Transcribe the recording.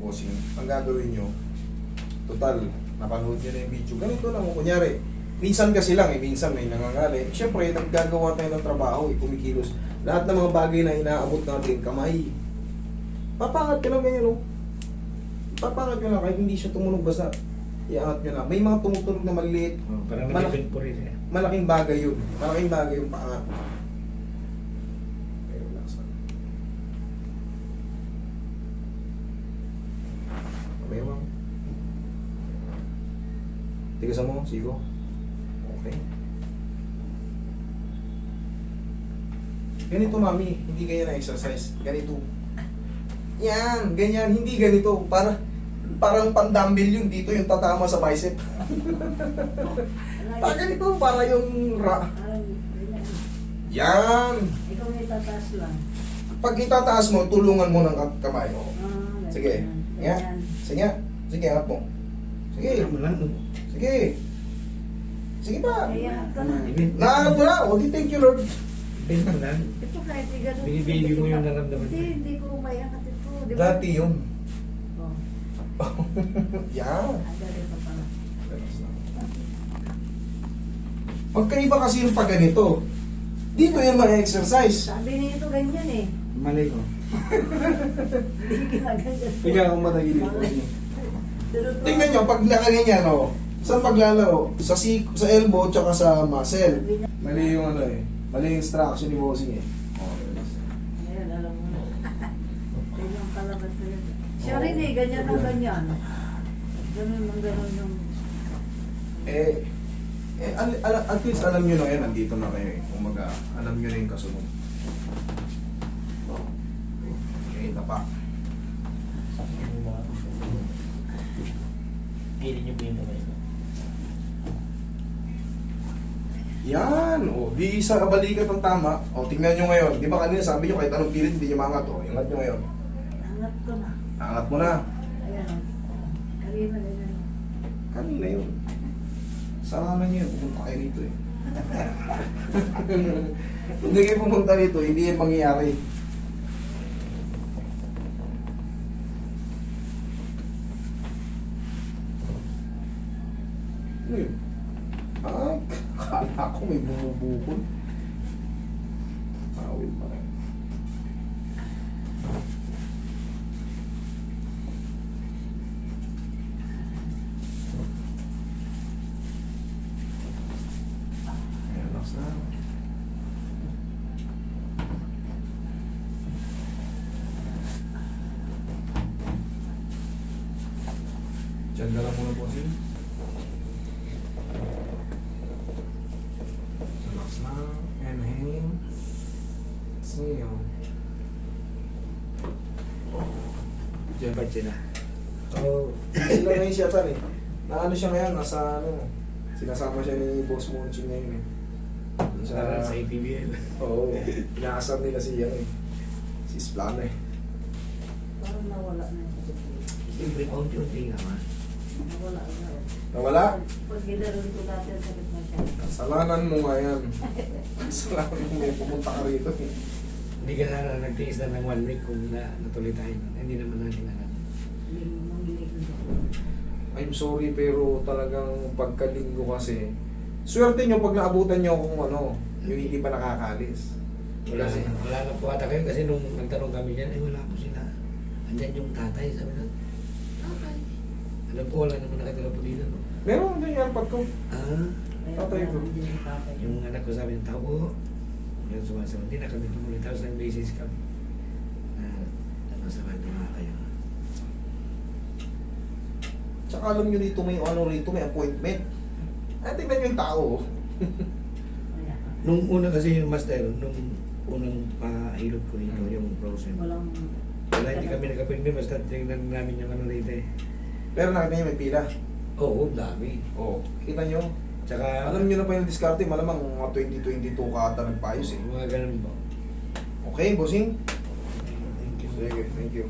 bossing, ang gagawin nyo, total, napanood nyo na yung video. Ganito lang, kunyari, minsan kasi lang minsan may nangangali. Siyempre, naggagawa tayo ng trabaho, kumikilos. Lahat ng mga bagay na inaabot natin, kamay. Papangat ka lang ganyan, no? Papangat ka lang, kahit hindi siya tumunog, basta iangat nyo lang. May mga tumutunog na maliliit. Oh, parang Malaki- nag-event po rin eh. Malaking bagay yun. Malaking bagay yung paangat. Okay, relax lang. Okay, ma'am. Tigasan mo, sigo. Okay. Ganito, mami. Hindi ganyan na exercise. Ganito. Yan, ganyan. Hindi ganito. Parang pan-dumbbell yun. Dito yung tatama sa bicep. Ganito, para yung Yan. Ikaw may tataas lang. Pag itataas mo, tulungan mo ng kamay mo. Sige. Nga. Ganyan. Sige. Sige, angat mo. Sige. Ano lang, Sige. Sige pa. Kaya ka na. event. Naangat mo na. O, di thank you, Lord. Event mo lang. Ito kahit di ganun. Binibigay mo yung naramdaman Hindi, mo. hindi ko mayangat ito. Di ba? Dati yun. Oh, Yan. agad ito pala. Magkaiba kasi yung pag ganito. Dito yung mga exercise. Sabi niya ito ganyan eh. Malay ko. Hindi ginaganyan. Tingnan kung matagilid po. Pero- Tingnan nyo, pag nakaganyan, o. Saan maglalaro? Sa elbow, tsaka sa muscle. Sabi niya, Mali yung ano eh. Mali yung instruction ni Bossing eh. ngayon, alam mo na. Ganyan pala ba talaga? Siya rin eh, ganyan ang ganyan. Ganun ang ganun yung... At least alam nyo na yan, nandito na kayo eh. Kumaga, alam nyo na yung kasunod. Okay, tapa. Pili niyo po yung kamay mo. Yan, o. Di isa kabalikat ng tama. O, tingnan nyo ngayon. Di ba kanina sabi nyo, kahit anong pilit, hindi nyo maangat. O, ingat nyo ngayon. Angat ko na. Angat mo na. Ayan o. Kanina ganyan. Kanina yun. Salaman nyo yun. Pupunta kayo rito eh. Kung hindi kayo pumunta rito, hindi yan mangyayari. Ano yun? Ay, akala ko may bumubukol. Awil pa rin. Relax na. Diyan na lang muna po siya. Relax na. Inhale. Exhale. Diyan ba? Ba't siya na? Oo. Sila ngayon siya tan eh. Naano siya ngayon, nasa ano, sinasama siya ni Boss Monching ngayon eh. Sa APBL. Oo, inaasar nila si ano eh. Si Splano eh. Parang nawala na yung Siyempre, unti-unti nga ma. nawala na. Nawala? Pag ginaroon ko dati, ang sakit na siya. Kasalanan mo nga yan. Kasalanan mo may pumunta ka rito eh. Hindi ka sana nagtiis na ng 1 week kung natuloy tayo. Hindi naman natin alam. Hindi mo manginig na. I'm sorry pero talagang pagkalinggo kasi, swerte nyo pag naabutan nyo kung ano, yung hindi pa nakakalis. Wala na po ata kayo kasi nung nagtanong kami dyan, ay wala po sila. Andyan yung tatay, sabi na, tatay. Alam ko, wala naman nakatira po dito. No? Meron din yung airpod ko. Ah, Kaya Tatay ko. hindi yung tatay. yung anak ko sabi ng tao ko, yung sumasabi, hindi na kami tumuloy. Tapos nag-basis kami. Ano sabi, mga kayo. Tsaka alam nyo dito may ano rito, may appointment. Ay, tingnan nyo yung tao. Kaya, Nung una kasi yung master, nung unang pahilot ko dito, yung frozen. walang... Wala, hindi kami nag-appointment, basta tingnan namin yung ano rito eh. Pero nakita nyo may pila. Oo, dami. Oo. Kita nyo. Tsaka, Alam nyo na pa yung diskarte, malamang mga 2022 ka ata nagpayos eh. mga ganun po. Okay, bossing? Thank you. Sige, thank you.